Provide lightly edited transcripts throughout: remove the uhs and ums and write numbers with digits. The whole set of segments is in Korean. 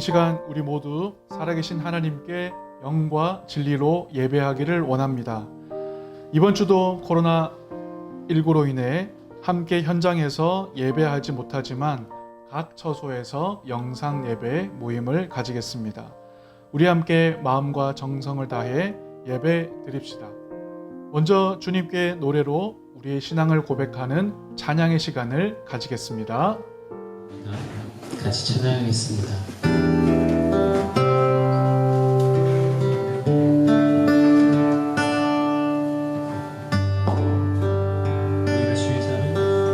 이 시간 우리 모두 살아계신 하나님께 영과 진리로 예배하기를 원합니다. 이번 주도 코로나19로 인해 함께 현장에서 예배하지 못하지만 각 처소에서 영상 예배 모임을 가지겠습니다. 우리 함께 마음과 정성을 다해 예배 드립시다. 먼저 주님께 노래로 우리의 신앙을 고백하는 찬양의 시간을 가지겠습니다. 같이 찬양하겠습니다.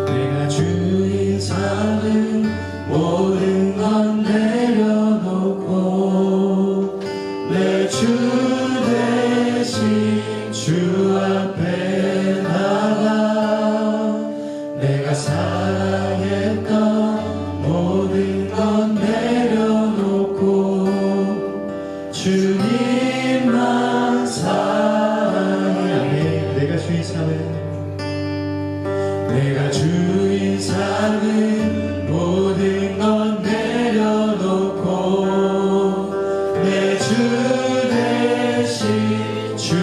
내가 주인 삼은 모든 건 내려놓고 내 주 대신 주 앞에 나가 내가 사랑했던 모든 건 내려놓고 주님만 사랑해. 내가 주인 삼은 내가 주인 삼은 모든 건 내려놓고 내 주 대신 주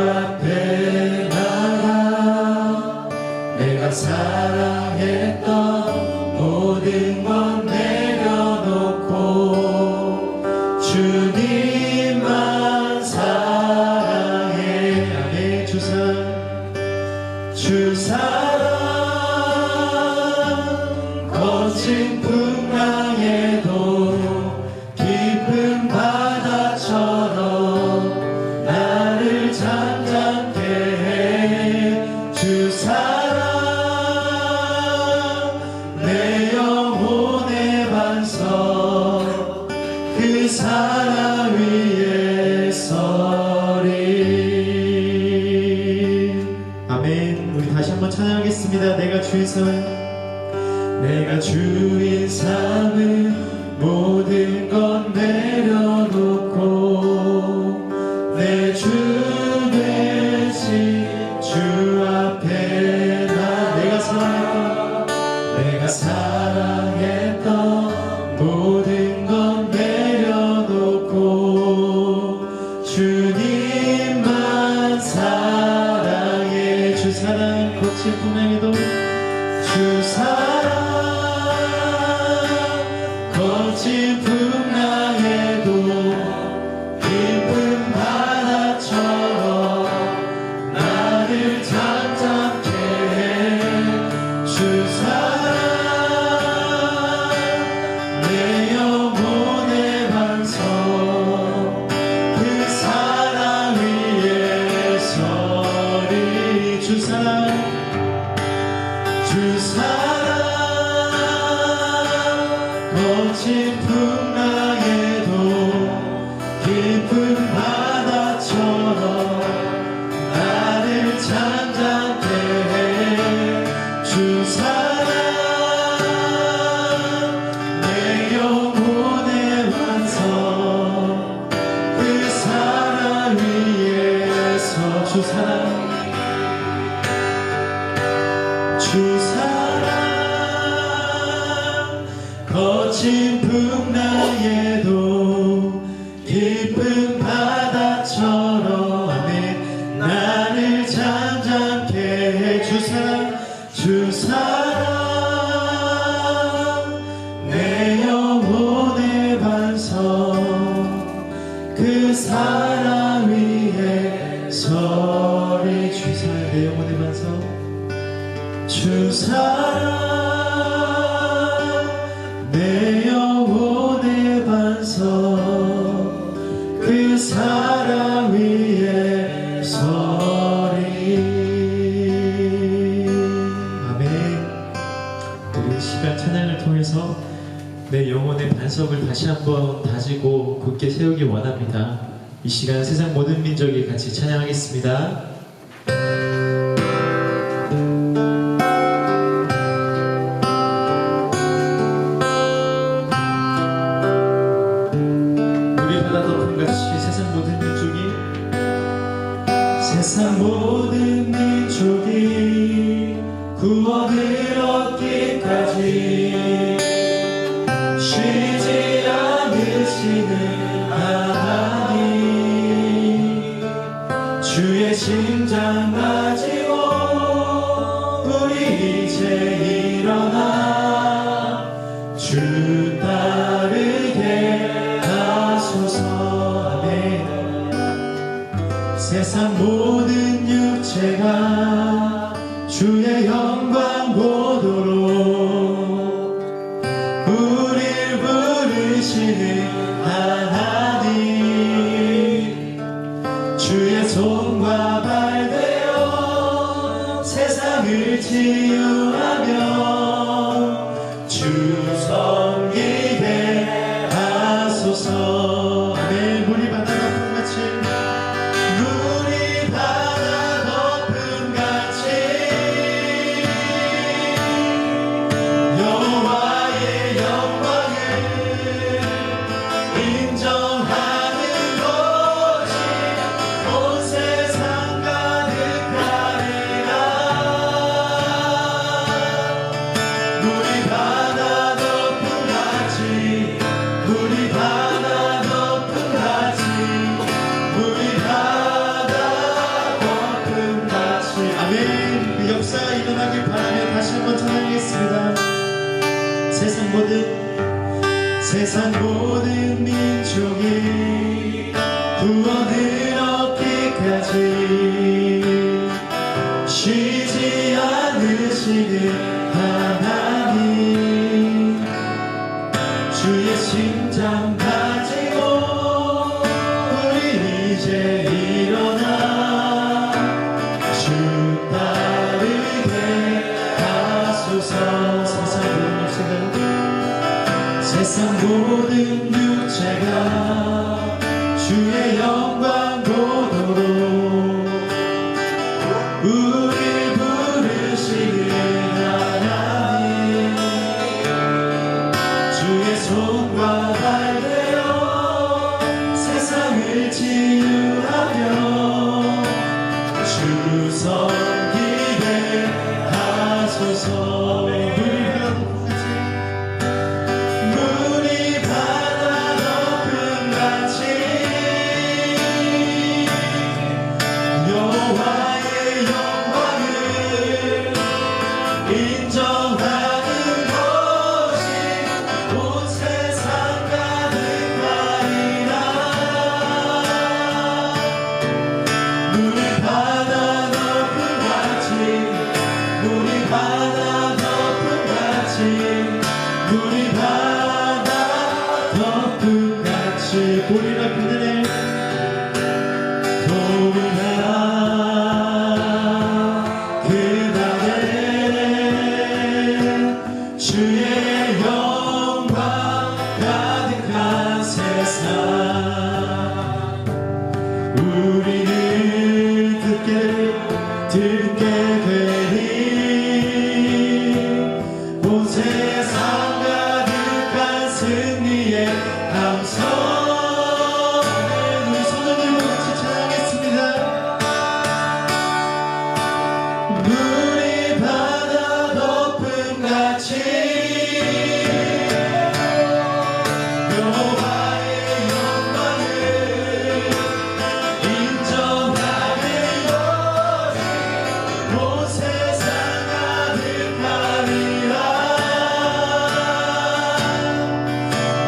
앞에 나가 내가 사랑했던 모든 건 내려놓고 주님만 사랑해. 아멘. 주 사랑 거친 풍랑에도 깊은 바다처럼 나를 잠잠케 해. 주 사랑 내 영혼의 반석 그 사랑 위에 서리. 아멘. 우리 다시 한번 찬양하겠습니다. 내가 주인 삼은 내가 주인 삼은 모든 건 내려놓고 내 주 대신 주 앞에 내가 사랑했던 모든 건 내려놓고 주님만 사랑해. 주 사랑 거친 풍랑에도 주 사랑 거친 풍랑에도 깊은 바다처럼 나를 잠잠케 해. 주 사랑 내 영혼의 반석 그 사랑 위에 서리. 주 사랑 거친 풍랑에도 깊은 바다처럼 나를 잠잠케 해. 주 사랑 내 영혼의 완성 그 사랑 위에서 주 사랑 거친 풍랑에도 깊은 바다처럼 아멘 나를 잠잠케 해. 주 사랑 내 영혼의 반석 그 사랑 위에 서리. 주 사랑 내 영혼의 반석 주 사랑 내 영혼의 반석 그 사랑 위에 서리. 아멘. 우리 시간 찬양을 통해서 내 영혼의 반석을 다시 한번 다지고 굳게 세우기 원합니다. 이 시간 세상 모든 민족이 같이 찬양하겠습니다. 세상 모든 민족이 구원을 얻기까지 쉬지 않으시 심장 가지고 우리 이제 일어나 주 따르게 하소서. 아멘. 세상 모든 육체가 주의 영광 보도록 우릴 부르시는 하나님, 주의 손과 발 되어 세상을 치유하며 주 섬기게 하소서. 아멘. 물이 바다 덮음같이 물이 바다 덮음같이 여호와의 영광을 인정하는 것이 온 세상 가득하리라. 물이 바다 덮음같이 물이 바다 덮음같이 물이 바다 덮음같이. 아멘. 그 역사가 일어나길 바라며 다시 한번 찬양하겠습니다. 세상 모든 민족이 구원을 얻기까지 쉬지 않으시는 하나님, 주의 심장 가지고 우리 이제 일어나 주 따르게 하소서. 세상 모든 육체가 주의 영광 보도록 우릴 부르시는 하나님, 주의 손과 발 되어 세상을 치유하며 주 섬기게 하소서. 물이 바다 덮음같이 여호와의 영광을 인정하는 것이 온 세상 가득하리라. 물이 바다 덮음같이 물이 바다 덮음같이 물이 바다 덮음같이 보리라 그늘에 보리라 그날에 주의 영광 가득한 세상 우리를 듣게 되리. 온 세상 가득한 승리의 함성. 우리 손을 들고 같이 찬양하겠습니다. 물이 바다 덮음같이 여호와의 영광을 인정하는 것이 온 세상 가득하리라.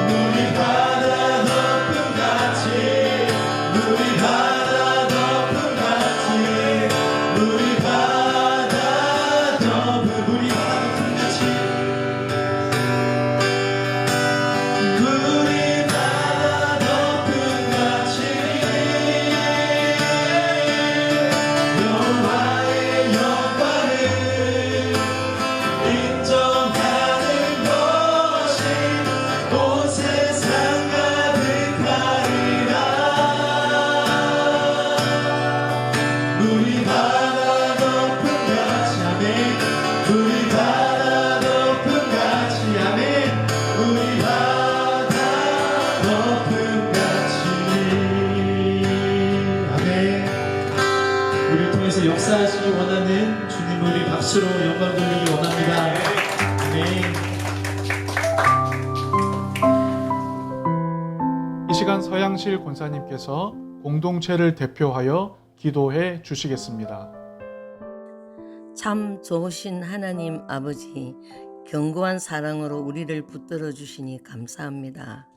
물이 바다 덮음같이 물이 바다 덮음같이 물이 바다 덮음 물이 바다 덮음같이 물이 바다 덮음같이 여호와의 영광을 인정하는 것이 온 세상 가득하리라. 물이 바다 덮음같이 아멘. 물이 바다 덮음같이 아멘. 물이 바다 덮음같이 아멘. 우리를 통해서 역사하시기 원하는 주님을 우리 박수로 영광 돌리기 원합니다. 아멘. 이 시간 서양실 권사님께서 공동체를 대표하여 기도해 주시겠습니다. 참 좋으신 하나님 아버지, 견고한 사랑으로 우리를 붙들어 주시니 감사합니다.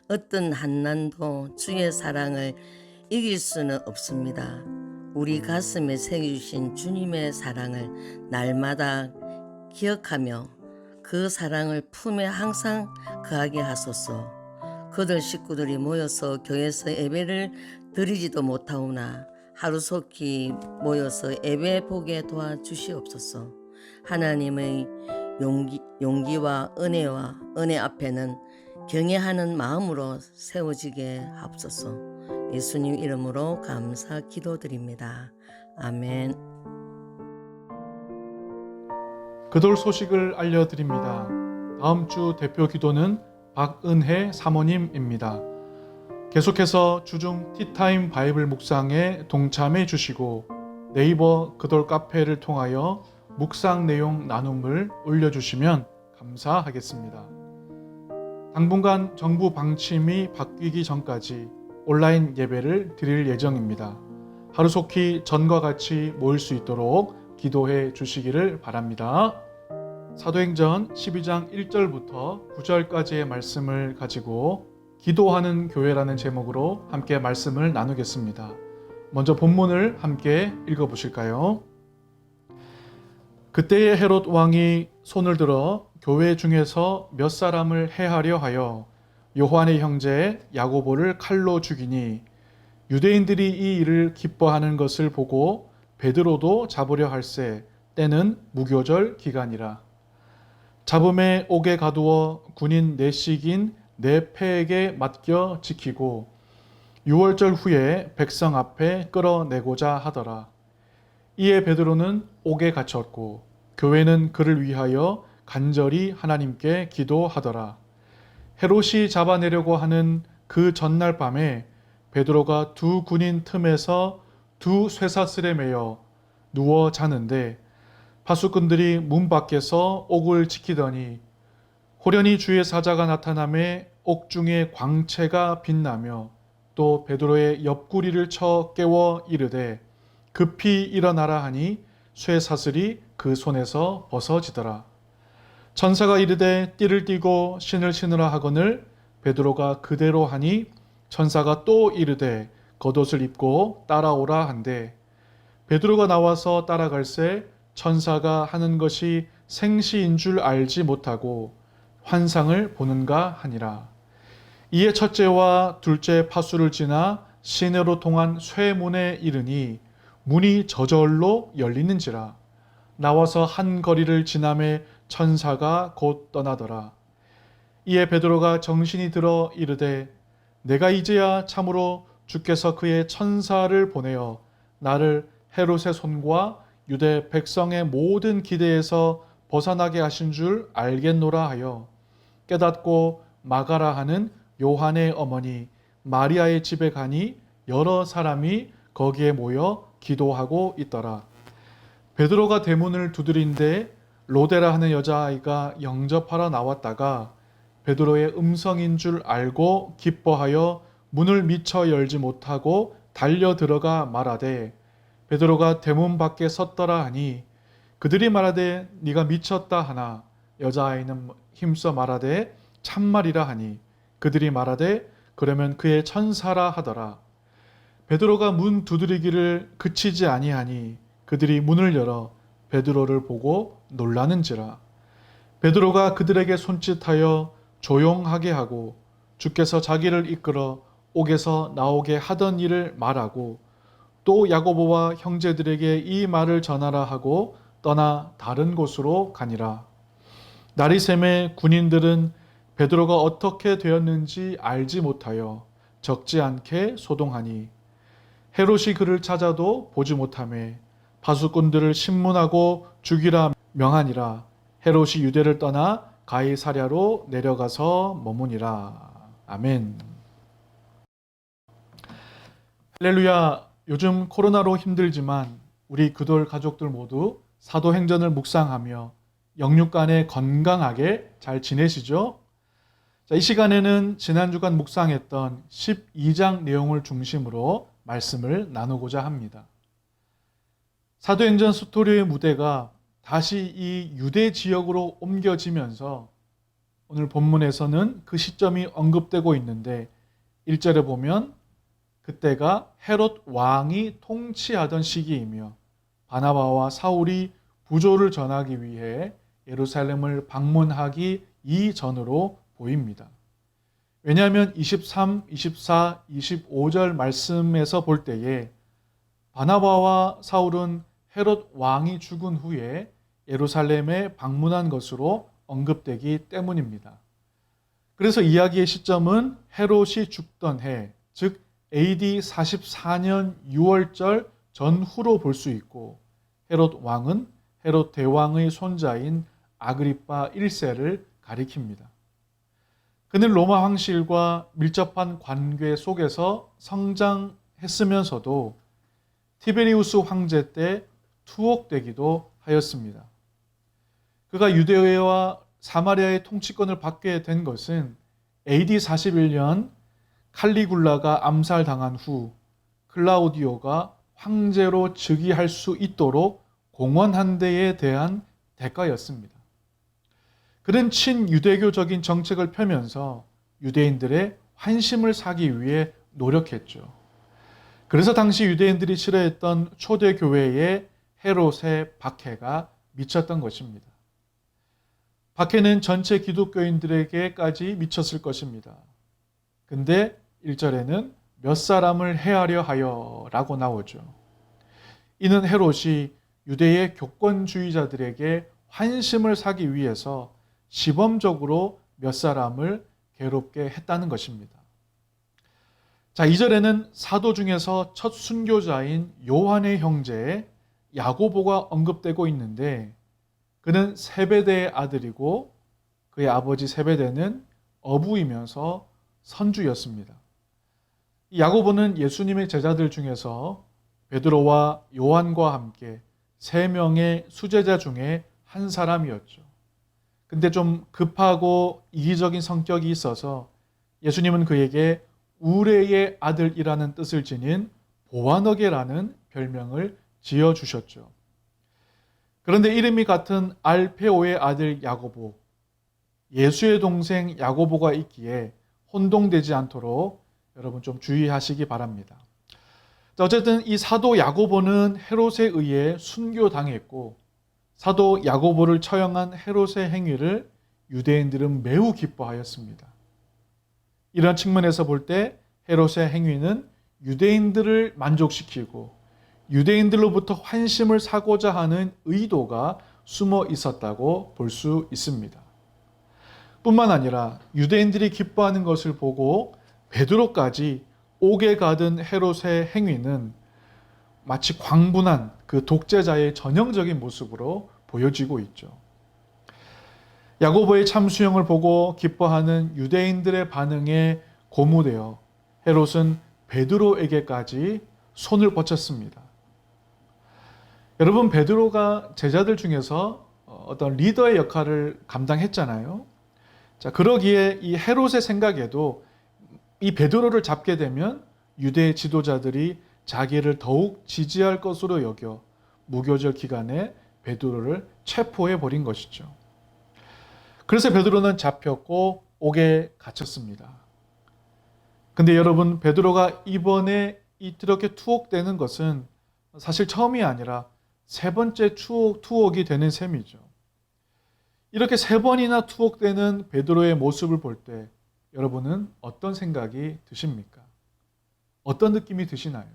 어떤 한난도 주의 사랑을 이길 수는 없습니다. 우리 가슴에 새겨주신 주님의 사랑을 날마다 기억하며 그 사랑을 품에 항상 거하게 하소서. 그들 식구들이 모여서 교회에서 예배를 드리지도 못하오나 하루속히 모여서 예배 보게 도와주시옵소서. 하나님의 용기와 은혜 앞에는 경외하는 마음으로 세워지게 하옵소서. 예수님 이름으로 감사 기도드립니다. 아멘. 그돌 소식을 알려드립니다. 다음 주 대표 기도는 박은혜 사모님입니다. 계속해서 주중 티타임 바이블 묵상에 동참해 주시고 네이버 그돌 카페를 통하여 묵상 내용 나눔을 올려주시면 감사하겠습니다. 당분간 정부 방침이 바뀌기 전까지 온라인 예배를 드릴 예정입니다. 하루속히 전과 같이 모일 수 있도록 기도해 주시기를 바랍니다. 사도행전 12장 1절부터 9절까지의 말씀을 가지고 기도하는 교회라는 제목으로 함께 말씀을 나누겠습니다. 먼저 본문을 함께 읽어보실까요? 그때의 헤롯 왕이 손을 들어 교회 중에서 몇 사람을 해하려 하여 요한의 형제 야고보를 칼로 죽이니 유대인들이 이 일을 기뻐하는 것을 보고 베드로도 잡으려 할새 때는 무교절 기간이라. 잡음에 옥에 가두어 군인 내식인 네 패에게 맡겨 지키고 6월절 후에 백성 앞에 끌어내고자 하더라. 이에 베드로는 옥에 갇혔고 교회는 그를 위하여 간절히 하나님께 기도하더라. 헤롯이 잡아내려고 하는 그 전날 밤에 베드로가 두 군인 틈에서 두 쇠사슬에 매여 누워 자는데 파수꾼들이 문 밖에서 옥을 지키더니 호련히 주의 사자가 나타나매 옥중에 광채가 빛나며 또 베드로의 옆구리를 쳐 깨워 이르되 급히 일어나라 하니 쇠사슬이 그 손에서 벗어지더라. 천사가 이르되 띠를 띠고 신을 신으라 하거늘 베드로가 그대로 하니 천사가 또 이르되 겉옷을 입고 따라오라 한대 베드로가 나와서 따라갈새 천사가 하는 것이 생시인 줄 알지 못하고 환상을 보는가 하니라. 이에 첫째와 둘째 파수를 지나 시내로 통한 쇠문에 이르니 문이 저절로 열리는지라. 나와서 한 거리를 지나매 천사가 곧 떠나더라. 이에 베드로가 정신이 들어 이르되 내가 이제야 참으로 주께서 그의 천사를 보내어 나를 헤롯의 손과 유대 백성의 모든 기대에서 벗어나게 하신 줄 알겠노라 하여 깨닫고 마가라 하는 요한의 어머니 마리아의 집에 가니 여러 사람이 거기에 모여 기도하고 있더라. 베드로가 대문을 두드린데 로데라 하는 여자아이가 영접하러 나왔다가 베드로의 음성인 줄 알고 기뻐하여 문을 미처 열지 못하고 달려 들어가 말하되 베드로가 대문 밖에 섰더라 하니 그들이 말하되 네가 미쳤다 하나 여자아이는 힘써 말하되 참말이라 하니 그들이 말하되 그러면 그의 천사라 하더라. 베드로가 문 두드리기를 그치지 아니하니 그들이 문을 열어 베드로를 보고 놀라는지라. 베드로가 그들에게 손짓하여 조용하게 하고 주께서 자기를 이끌어 옥에서 나오게 하던 일을 말하고 또 야고보와 형제들에게 이 말을 전하라 하고 떠나 다른 곳으로 가니라. 날이 새매 군인들은 베드로가 어떻게 되었는지 알지 못하여 적지 않게 소동하니 헤롯이 그를 찾아도 보지 못하매 파수꾼들을 신문하고 죽이라 명하니라. 헤롯이 유대를 떠나 가이사랴로 내려가서 머무니라. 아멘. 할렐루야. 요즘 코로나로 힘들지만 우리 그돌 가족들 모두 사도행전을 묵상하며 영육간에 건강하게 잘 지내시죠? 자, 이 시간에는 지난 주간 묵상했던 12장 내용을 중심으로 말씀을 나누고자 합니다. 사도행전 스토리의 무대가 다시 이 유대 지역으로 옮겨지면서 오늘 본문에서는 그 시점이 언급되고 있는데 1절에 보면 그때가 헤롯 왕이 통치하던 시기이며 바나바와 사울이 부조를 전하기 위해 예루살렘을 방문하기 이전으로 보입니다. 왜냐하면 23, 24, 25절 말씀에서 볼 때에 바나바와 사울은 헤롯 왕이 죽은 후에 예루살렘에 방문한 것으로 언급되기 때문입니다. 그래서 이야기의 시점은 헤롯이 죽던 해, 즉 AD 44년 6월절 전후로 볼 수 있고 헤롯 왕은 헤롯 대왕의 손자인 아그리파 1세를 가리킵니다. 그는 로마 황실과 밀접한 관계 속에서 성장했으면서도 티베리우스 황제 때 투옥되기도 하였습니다. 그가 유대와 사마리아의 통치권을 받게 된 것은 AD 41년 칼리굴라가 암살당한 후 클라우디오가 황제로 즉위할 수 있도록 공헌한 데에 대한 대가였습니다. 그는 친유대교적인 정책을 펴면서 유대인들의 환심을 사기 위해 노력했죠. 그래서 당시 유대인들이 싫어했던 초대교회에 헤롯의 박해가 미쳤던 것입니다. 박해는 전체 기독교인들에게까지 미쳤을 것입니다. 근데 1절에는 몇 사람을 해하려 하여 라고 나오죠. 이는 헤롯이 유대의 교권주의자들에게 환심을 사기 위해서 시범적으로 몇 사람을 괴롭게 했다는 것입니다. 자, 2절에는 사도 중에서 첫 순교자인 요한의 형제 야고보가 언급되고 있는데 그는 세베대의 아들이고 그의 아버지 세베대는 어부이면서 선주였습니다. 야고보는 예수님의 제자들 중에서 베드로와 요한과 함께 3명의 수제자 중에 한 사람이었죠. 근데 좀 급하고 이기적인 성격이 있어서 예수님은 그에게 우레의 아들이라는 뜻을 지닌 보아너게라는 별명을 지어주셨죠. 그런데 이름이 같은 알페오의 아들 야고보, 예수의 동생 야고보가 있기에 혼동되지 않도록 여러분 좀 주의하시기 바랍니다. 자, 어쨌든 이 사도 야고보는 헤롯에 의해 순교당했고 사도 야고보를 처형한 헤롯의 행위를 유대인들은 매우 기뻐하였습니다. 이런 측면에서 볼 때 헤롯의 행위는 유대인들을 만족시키고 유대인들로부터 환심을 사고자 하는 의도가 숨어 있었다고 볼 수 있습니다. 뿐만 아니라 유대인들이 기뻐하는 것을 보고 베드로까지 옥에 가든 헤롯의 행위는 마치 광분한 그 독재자의 전형적인 모습으로 보여지고 있죠. 야고보의 참수형을 보고 기뻐하는 유대인들의 반응에 고무되어 헤롯은 베드로에게까지 손을 뻗쳤습니다. 여러분, 베드로가 제자들 중에서 어떤 리더의 역할을 감당했잖아요. 자, 그러기에 이 헤롯의 생각에도 이 베드로를 잡게 되면 유대 지도자들이 자기를 더욱 지지할 것으로 여겨 무교절 기간에 베드로를 체포해 버린 것이죠. 그래서 베드로는 잡혔고 옥에 갇혔습니다. 근데 여러분, 베드로가 이번에 이렇게 투옥되는 것은 사실 처음이 아니라 3번째 투옥이 되는 셈이죠. 이렇게 3번이나 투옥되는 베드로의 모습을 볼 때 여러분은 어떤 생각이 드십니까? 어떤 느낌이 드시나요?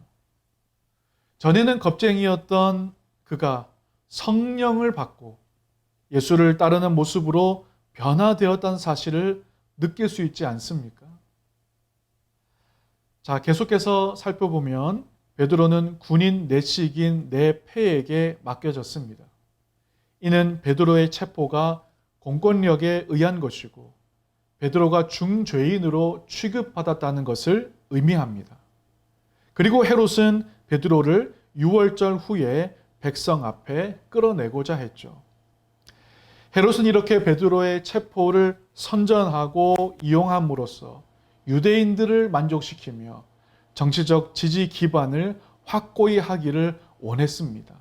전에는 겁쟁이였던 그가 성령을 받고 예수를 따르는 모습으로 변화되었다는 사실을 느낄 수 있지 않습니까? 자, 계속해서 살펴보면 베드로는 군인 내식인 네페에게 맡겨졌습니다. 이는 베드로의 체포가 공권력에 의한 것이고 베드로가 중죄인으로 취급받았다는 것을 의미합니다. 그리고 헤롯은 베드로를 유월절 후에 백성 앞에 끌어내고자 했죠. 헤롯은 이렇게 베드로의 체포를 선전하고 이용함으로써 유대인들을 만족시키며 정치적 지지 기반을 확고히 하기를 원했습니다.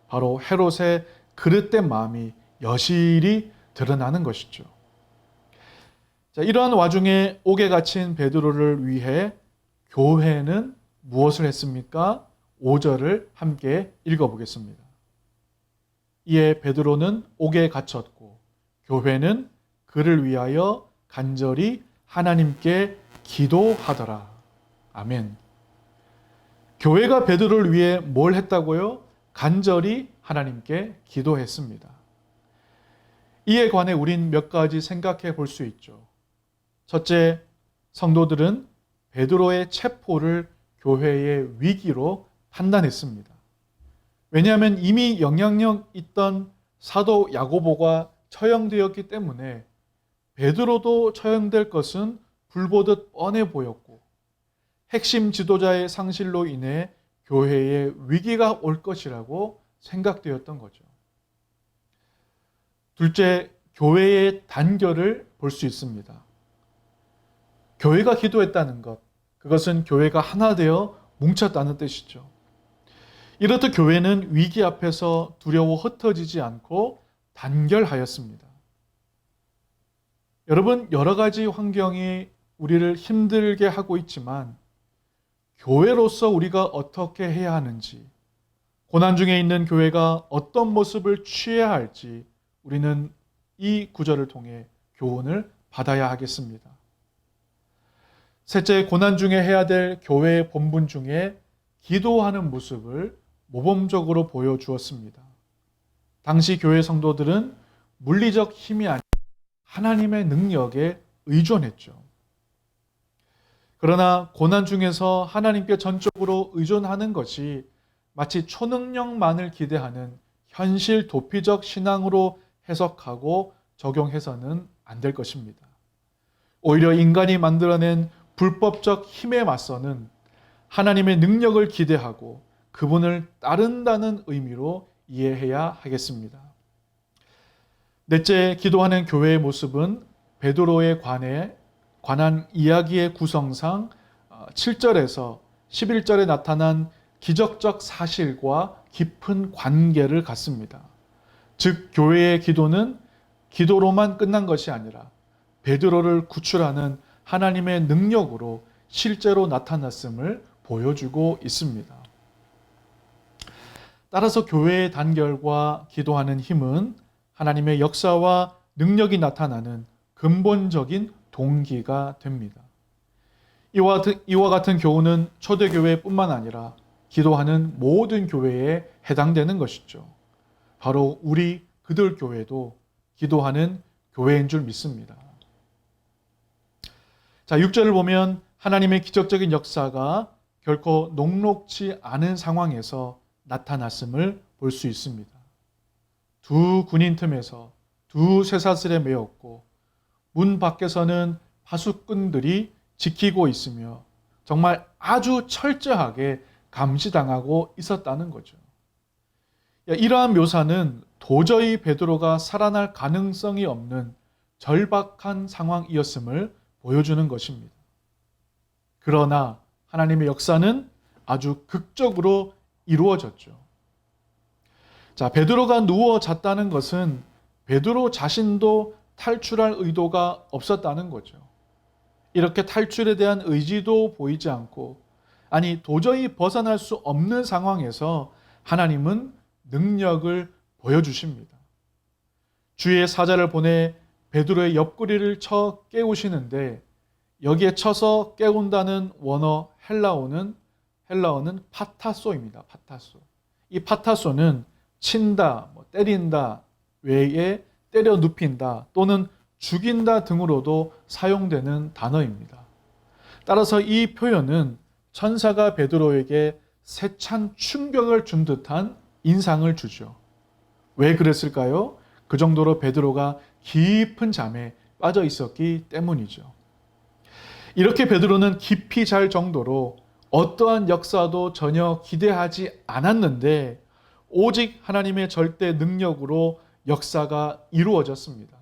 바로 헤롯의 그릇된 마음이 여실히 드러나는 것이죠. 자, 이러한 와중에 옥에 갇힌 베드로를 위해 교회는 무엇을 했습니까? 5절을 함께 읽어보겠습니다. 이에 베드로는 옥에 갇혔고 교회는 그를 위하여 간절히 하나님께 기도하더라. 아멘. 교회가 베드로를 위해 뭘 했다고요? 간절히 하나님께 기도했습니다. 이에 관해 우린 몇 가지 생각해 볼 수 있죠. 첫째, 성도들은 베드로의 체포를 교회의 위기로 판단했습니다. 왜냐하면 이미 영향력 있던 사도 야고보가 처형되었기 때문에 베드로도 처형될 것은 불보듯 뻔해 보였고 핵심 지도자의 상실로 인해 교회에 위기가 올 것이라고 생각되었던 거죠. 둘째, 교회의 단결을 볼 수 있습니다. 교회가 기도했다는 것, 그것은 교회가 하나 되어 뭉쳤다는 뜻이죠. 이렇듯 교회는 위기 앞에서 두려워 흩어지지 않고 단결하였습니다. 여러분, 여러 가지 환경이 우리를 힘들게 하고 있지만 교회로서 우리가 어떻게 해야 하는지, 고난 중에 있는 교회가 어떤 모습을 취해야 할지 우리는 이 구절을 통해 교훈을 받아야 하겠습니다. 셋째, 고난 중에 해야 될 교회의 본분 중에 기도하는 모습을 모범적으로 보여주었습니다. 당시 교회 성도들은 물리적 힘이 아닌 하나님의 능력에 의존했죠. 그러나 고난 중에서 하나님께 전적으로 의존하는 것이 마치 초능력만을 기대하는 현실 도피적 신앙으로 해석하고 적용해서는 안 될 것입니다. 오히려 인간이 만들어낸 불법적 힘에 맞서는 하나님의 능력을 기대하고 그분을 따른다는 의미로 이해해야 하겠습니다. 넷째, 기도하는 교회의 모습은 베드로에 관한 이야기의 구성상 7절에서 11절에 나타난 기적적 사실과 깊은 관계를 갖습니다. 즉, 교회의 기도는 기도로만 끝난 것이 아니라 베드로를 구출하는 하나님의 능력으로 실제로 나타났음을 보여주고 있습니다. 따라서 교회의 단결과 기도하는 힘은 하나님의 역사와 능력이 나타나는 근본적인 동기가 됩니다. 이와 같은 교훈은 초대교회뿐만 아니라 기도하는 모든 교회에 해당되는 것이죠. 바로 우리 그들 교회도 기도하는 교회인 줄 믿습니다. 자, 6절을 보면 하나님의 기적적인 역사가 결코 녹록지 않은 상황에서 나타났음을 볼 수 있습니다. 두 군인 틈에서 두 쇠사슬에 매었고 문 밖에서는 파수꾼들이 지키고 있으며 정말 아주 철저하게 감시당하고 있었다는 거죠. 이러한 묘사는 도저히 베드로가 살아날 가능성이 없는 절박한 상황이었음을 보여주는 것입니다. 그러나 하나님의 역사는 아주 극적으로 이루어졌죠. 자, 베드로가 누워 잤다는 것은 베드로 자신도 탈출할 의도가 없었다는 거죠. 이렇게 탈출에 대한 의지도 보이지 않고, 아니 도저히 벗어날 수 없는 상황에서 하나님은 능력을 보여주십니다. 주의 사자를 보내 베드로의 옆구리를 쳐 깨우시는데, 여기에 쳐서 깨운다는 원어 헬라어는 파타소입니다. 파타소. 이 파타소는 친다, 때린다 외에 때려 눕힌다 또는 죽인다 등으로도 사용되는 단어입니다. 따라서 이 표현은 천사가 베드로에게 세찬 충격을 준 듯한 인상을 주죠. 왜 그랬을까요? 그 정도로 베드로가 깊은 잠에 빠져 있었기 때문이죠. 이렇게 베드로는 깊이 잘 정도로 어떠한 역사도 전혀 기대하지 않았는데 오직 하나님의 절대 능력으로 역사가 이루어졌습니다.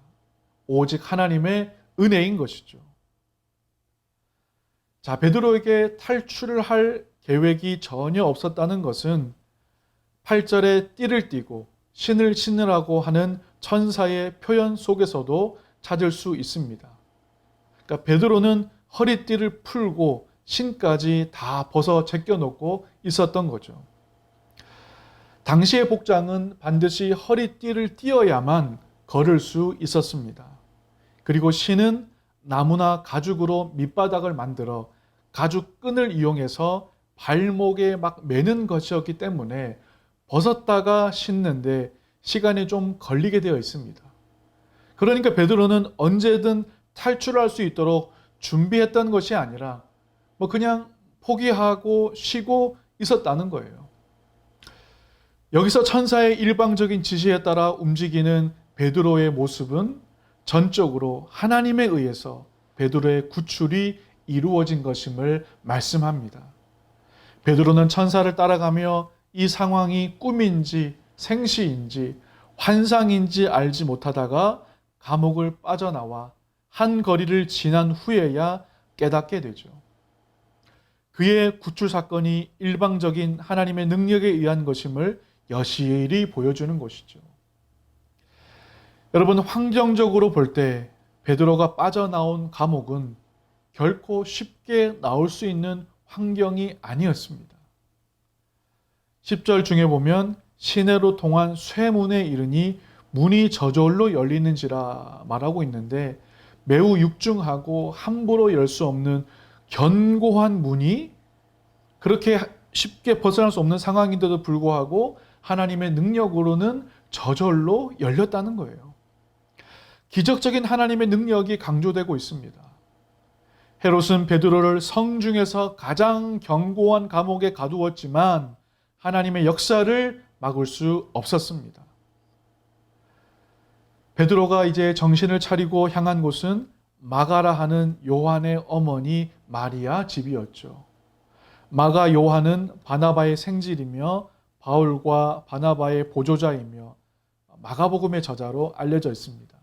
오직 하나님의 은혜인 것이죠. 자, 베드로에게 탈출을 할 계획이 전혀 없었다는 것은 8절에 띠를 띠고 신을 신으라고 하는 천사의 표현 속에서도 찾을 수 있습니다. 그러니까 베드로는 허리띠를 풀고 신까지 다 벗어 제껴놓고 있었던 거죠. 당시의 복장은 반드시 허리띠를 띄어야만 걸을 수 있었습니다. 그리고 신은 나무나 가죽으로 밑바닥을 만들어 가죽끈을 이용해서 발목에 막 매는 것이었기 때문에 벗었다가 신는데 시간이 좀 걸리게 되어 있습니다. 그러니까 베드로는 언제든 탈출할 수 있도록 준비했던 것이 아니라 그냥 포기하고 쉬고 있었다는 거예요. 여기서 천사의 일방적인 지시에 따라 움직이는 베드로의 모습은 전적으로 하나님에 의해서 베드로의 구출이 이루어진 것임을 말씀합니다. 베드로는 천사를 따라가며 이 상황이 꿈인지 생시인지 환상인지 알지 못하다가 감옥을 빠져나와 한 거리를 지난 후에야 깨닫게 되죠. 그의 구출 사건이 일방적인 하나님의 능력에 의한 것임을 여실히 보여주는 것이죠. 여러분, 환경적으로 볼 때 베드로가 빠져나온 감옥은 결코 쉽게 나올 수 있는 환경이 아니었습니다. 10절 중에 보면 시내로 통한 쇠문에 이르니 문이 저절로 열리는지라 말하고 있는데 매우 육중하고 함부로 열 수 없는 견고한 문이 그렇게 쉽게 벗어날 수 없는 상황인데도 불구하고 하나님의 능력으로는 저절로 열렸다는 거예요. 기적적인 하나님의 능력이 강조되고 있습니다. 헤롯은 베드로를 성중에서 가장 견고한 감옥에 가두었지만 하나님의 역사를 막을 수 없었습니다. 베드로가 이제 정신을 차리고 향한 곳은 마가라 하는 요한의 어머니 마리아 집이었죠. 마가 요한은 바나바의 생질이며 바울과 바나바의 보조자이며 마가복음의 저자로 알려져 있습니다.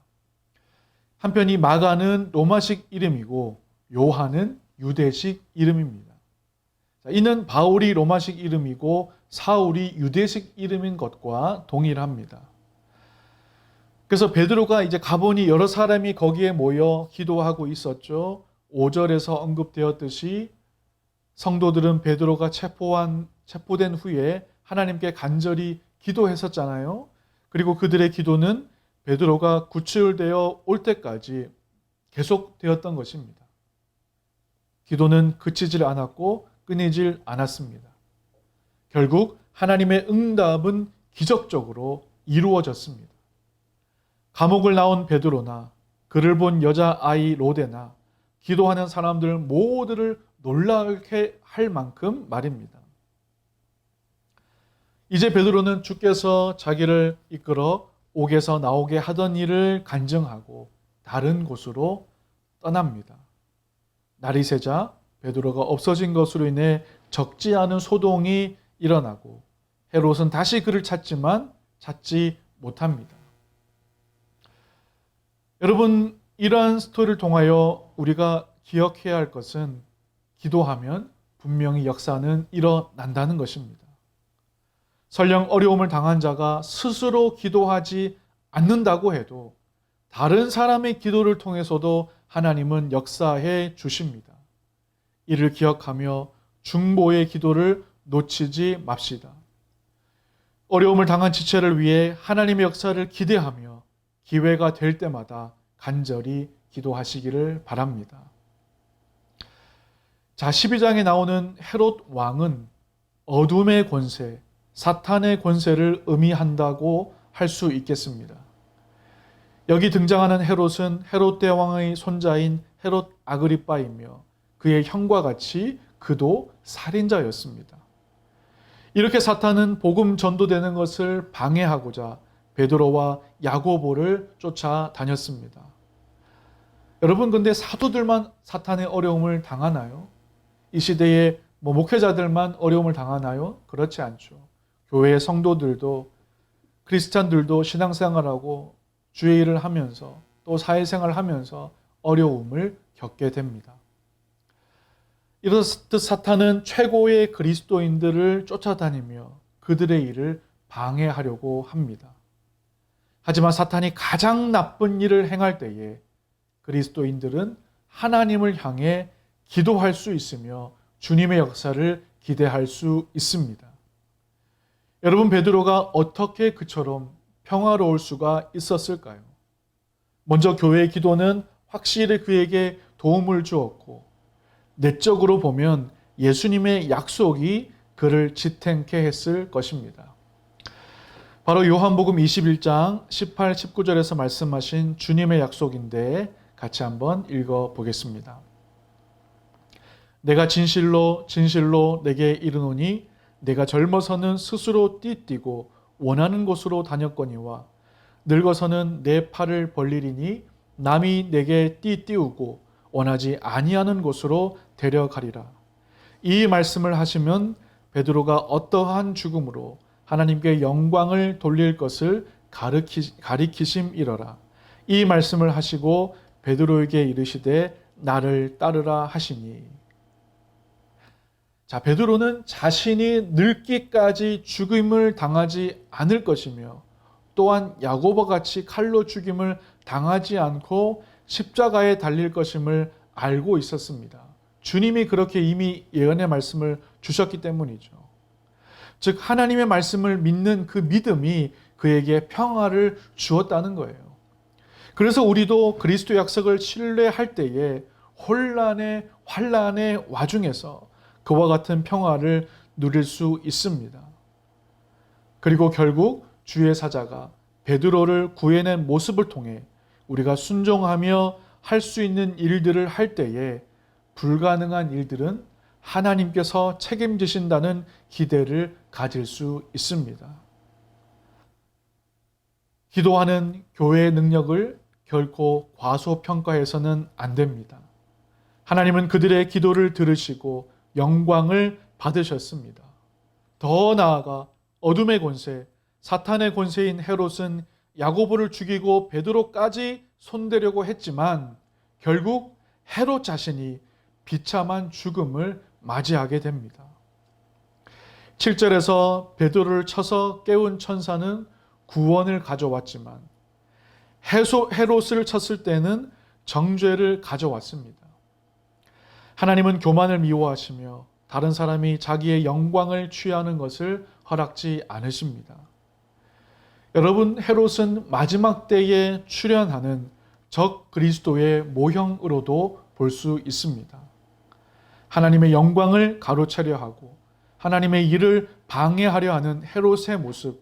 한편 이 마가는 로마식 이름이고 요한은 유대식 이름입니다. 이는 바울이 로마식 이름이고 사울이 유대식 이름인 것과 동일합니다. 그래서 베드로가 이제 가보니 여러 사람이 거기에 모여 기도하고 있었죠. 5절에서 언급되었듯이 성도들은 베드로가 체포된 후에 하나님께 간절히 기도했었잖아요. 그리고 그들의 기도는 베드로가 구출되어 올 때까지 계속되었던 것입니다. 기도는 그치질 않았고 끊이질 않았습니다. 결국 하나님의 응답은 기적적으로 이루어졌습니다. 감옥을 나온 베드로나 그를 본 여자아이 로데나 기도하는 사람들 모두를 놀라게 할 만큼 말입니다. 이제 베드로는 주께서 자기를 이끌어 옥에서 나오게 하던 일을 간증하고 다른 곳으로 떠납니다. 날이 새자 베드로가 없어진 것으로 인해 적지 않은 소동이 일어나고 헤롯은 다시 그를 찾지만 찾지 못합니다. 여러분, 이러한 스토리를 통하여 우리가 기억해야 할 것은 기도하면 분명히 역사는 일어난다는 것입니다. 설령 어려움을 당한 자가 스스로 기도하지 않는다고 해도 다른 사람의 기도를 통해서도 하나님은 역사해 주십니다. 이를 기억하며 중보의 기도를 놓치지 맙시다. 어려움을 당한 지체를 위해 하나님의 역사를 기대하며 기회가 될 때마다 간절히 기도하시기를 바랍니다. 자, 12장에 나오는 헤롯 왕은 어둠의 권세, 사탄의 권세를 의미한다고 할 수 있겠습니다. 여기 등장하는 헤롯은 헤롯 대왕의 손자인 헤롯 아그리빠이며 그의 형과 같이 그도 살인자였습니다. 이렇게 사탄은 복음 전도되는 것을 방해하고자 베드로와 야고보를 쫓아다녔습니다. 여러분, 근데 사도들만 사탄의 어려움을 당하나요? 이 시대에 목회자들만 어려움을 당하나요? 그렇지 않죠. 교회의 성도들도 크리스찬들도 신앙생활하고 주의 일을 하면서 또 사회생활을 하면서 어려움을 겪게 됩니다. 이렇듯 사탄은 최고의 그리스도인들을 쫓아다니며 그들의 일을 방해하려고 합니다. 하지만 사탄이 가장 나쁜 일을 행할 때에 그리스도인들은 하나님을 향해 기도할 수 있으며 주님의 역사를 기대할 수 있습니다. 여러분, 베드로가 어떻게 그처럼 평화로울 수가 있었을까요? 먼저 교회의 기도는 확실히 그에게 도움을 주었고, 내적으로 보면 예수님의 약속이 그를 지탱케 했을 것입니다. 바로 요한복음 21장 18, 19절에서 말씀하신 주님의 약속인데 같이 한번 읽어보겠습니다. 내가 진실로 진실로 내게 이르노니 내가 젊어서는 스스로 띠뛰고 원하는 곳으로 다녔거니와 늙어서는 내 팔을 벌리리니 남이 내게 띠띠우고 원하지 아니하는 곳으로 데려가리라. 이 말씀을 하시면 베드로가 어떠한 죽음으로 하나님께 영광을 돌릴 것을 가리키심이러라. 이 말씀을 하시고 베드로에게 이르시되 나를 따르라 하시니. 자, 베드로는 자신이 늙기까지 죽임을 당하지 않을 것이며 또한 야고보와 같이 칼로 죽임을 당하지 않고 십자가에 달릴 것임을 알고 있었습니다. 주님이 그렇게 이미 예언의 말씀을 주셨기 때문이죠. 즉 하나님의 말씀을 믿는 그 믿음이 그에게 평화를 주었다는 거예요. 그래서 우리도 그리스도 약속을 신뢰할 때에 환란의 와중에서 그와 같은 평화를 누릴 수 있습니다. 그리고 결국 주의 사자가 베드로를 구해낸 모습을 통해 우리가 순종하며 할 수 있는 일들을 할 때에 불가능한 일들은 하나님께서 책임지신다는 기대를 가질 수 있습니다. 기도하는 교회의 능력을 결코 과소평가해서는 안 됩니다. 하나님은 그들의 기도를 들으시고 영광을 받으셨습니다. 더 나아가 어둠의 권세, 사탄의 권세인 헤롯은 야고보를 죽이고 베드로까지 손대려고 했지만 결국 헤롯 자신이 비참한 죽음을 맞이하게 됩니다. 7절에서 베드로를 쳐서 깨운 천사는 구원을 가져왔지만 헤롯을 쳤을 때는 정죄를 가져왔습니다. 하나님은 교만을 미워하시며 다른 사람이 자기의 영광을 취하는 것을 허락지 않으십니다. 여러분, 헤롯은 마지막 때에 출현하는 적 그리스도의 모형으로도 볼 수 있습니다. 하나님의 영광을 가로채려 하고 하나님의 일을 방해하려 하는 헤롯의 모습,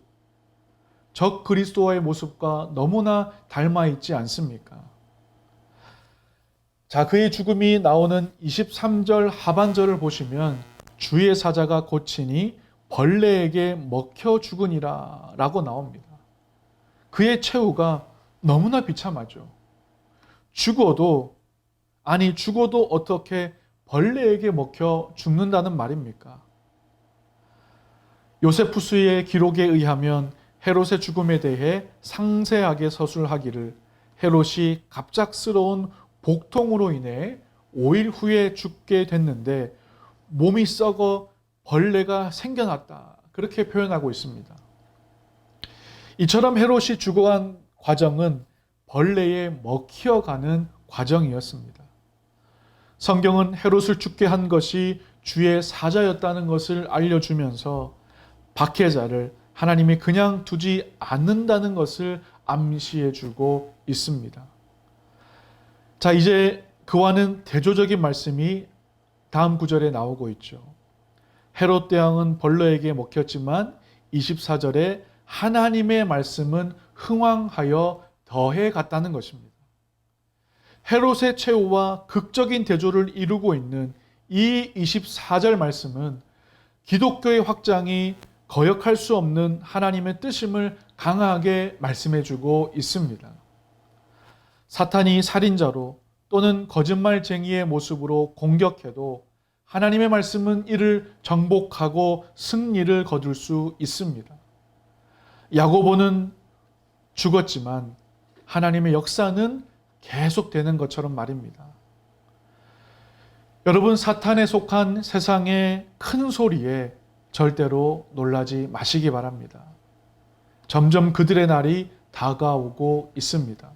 적 그리스도와의 모습과 너무나 닮아 있지 않습니까? 자, 그의 죽음이 나오는 23절 하반절을 보시면 주의 사자가 고치니 벌레에게 먹혀 죽으니라 라고 나옵니다. 그의 최후가 너무나 비참하죠. 죽어도 어떻게 벌레에게 먹혀 죽는다는 말입니까? 요세푸스의 기록에 의하면 헤롯의 죽음에 대해 상세하게 서술하기를 헤롯이 갑작스러운 복통으로 인해 5일 후에 죽게 됐는데 몸이 썩어 벌레가 생겨났다. 그렇게 표현하고 있습니다. 이처럼 헤롯이 죽어간 과정은 벌레에 먹혀가는 과정이었습니다. 성경은 헤롯을 죽게 한 것이 주의 사자였다는 것을 알려주면서 박해자를 하나님이 그냥 두지 않는다는 것을 암시해주고 있습니다. 자, 이제 그와는 대조적인 말씀이 다음 구절에 나오고 있죠. 헤롯 대왕은 벌레에게 먹혔지만 24절에 하나님의 말씀은 흥왕하여 더해 갔다는 것입니다. 헤롯의 최후와 극적인 대조를 이루고 있는 이 24절 말씀은 기독교의 확장이 거역할 수 없는 하나님의 뜻임을 강하게 말씀해주고 있습니다. 사탄이 살인자로 또는 거짓말쟁이의 모습으로 공격해도 하나님의 말씀은 이를 정복하고 승리를 거둘 수 있습니다. 야고보는 죽었지만 하나님의 역사는 계속되는 것처럼 말입니다. 여러분, 사탄에 속한 세상의 큰 소리에 절대로 놀라지 마시기 바랍니다. 점점 그들의 날이 다가오고 있습니다.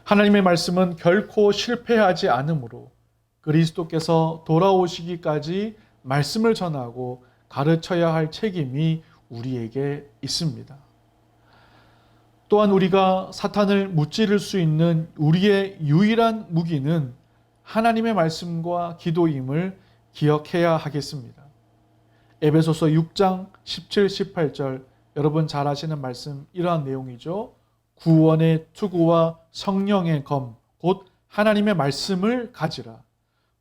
하나님의 말씀은 결코 실패하지 않으므로 그리스도께서 돌아오시기까지 말씀을 전하고 가르쳐야 할 책임이 우리에게 있습니다. 또한 우리가 사탄을 무찌를 수 있는 우리의 유일한 무기는 하나님의 말씀과 기도임을 기억해야 하겠습니다. 에베소서 6장 17, 18절 여러분 잘 아시는 말씀 이러한 내용이죠. 구원의 투구와 성령의 검, 곧 하나님의 말씀을 가지라.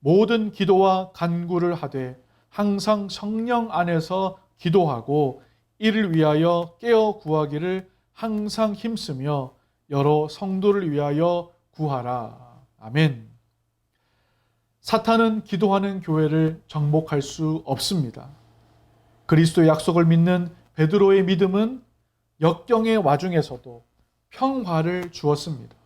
모든 기도와 간구를 하되 항상 성령 안에서 기도하고 이를 위하여 깨어 구하기를 항상 힘쓰며 여러 성도를 위하여 구하라. 아멘. 사탄은 기도하는 교회를 정복할 수 없습니다. 그리스도의 약속을 믿는 베드로의 믿음은 역경의 와중에서도 평화를 주었습니다.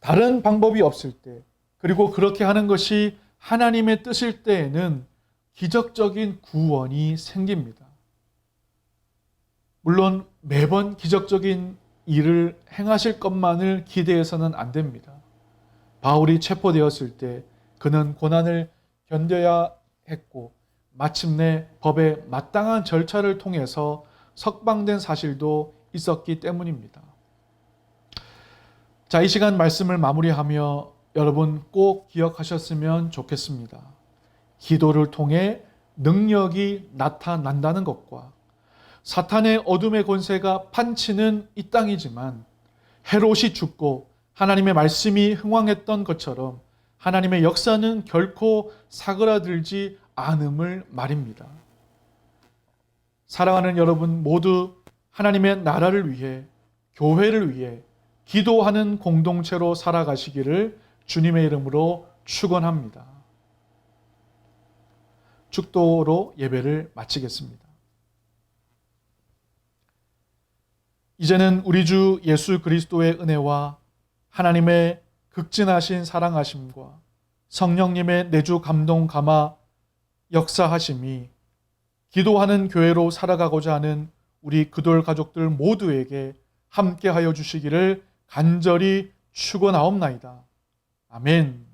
다른 방법이 없을 때, 그리고 그렇게 하는 것이 하나님의 뜻일 때에는 기적적인 구원이 생깁니다. 물론 매번 기적적인 일을 행하실 것만을 기대해서는 안 됩니다. 바울이 체포되었을 때 그는 고난을 견뎌야 했고 마침내 법의 마땅한 절차를 통해서 석방된 사실도 있었기 때문입니다. 자, 이 시간 말씀을 마무리하며 여러분 꼭 기억하셨으면 좋겠습니다. 기도를 통해 능력이 나타난다는 것과 사탄의 어둠의 권세가 판치는 이 땅이지만 헤롯이 죽고 하나님의 말씀이 흥왕했던 것처럼 하나님의 역사는 결코 사그라들지 않음을 말입니다. 사랑하는 여러분 모두 하나님의 나라를 위해, 교회를 위해 기도하는 공동체로 살아가시기를 주님의 이름으로 축원합니다. 축도로 예배를 마치겠습니다. 이제는 우리 주 예수 그리스도의 은혜와 하나님의 극진하신 사랑하심과 성령님의 내주 감동 감화 역사하심이 기도하는 교회로 살아가고자 하는 우리 그돌 가족들 모두에게 함께하여 주시기를 간절히 축원하옵나이다. 아멘.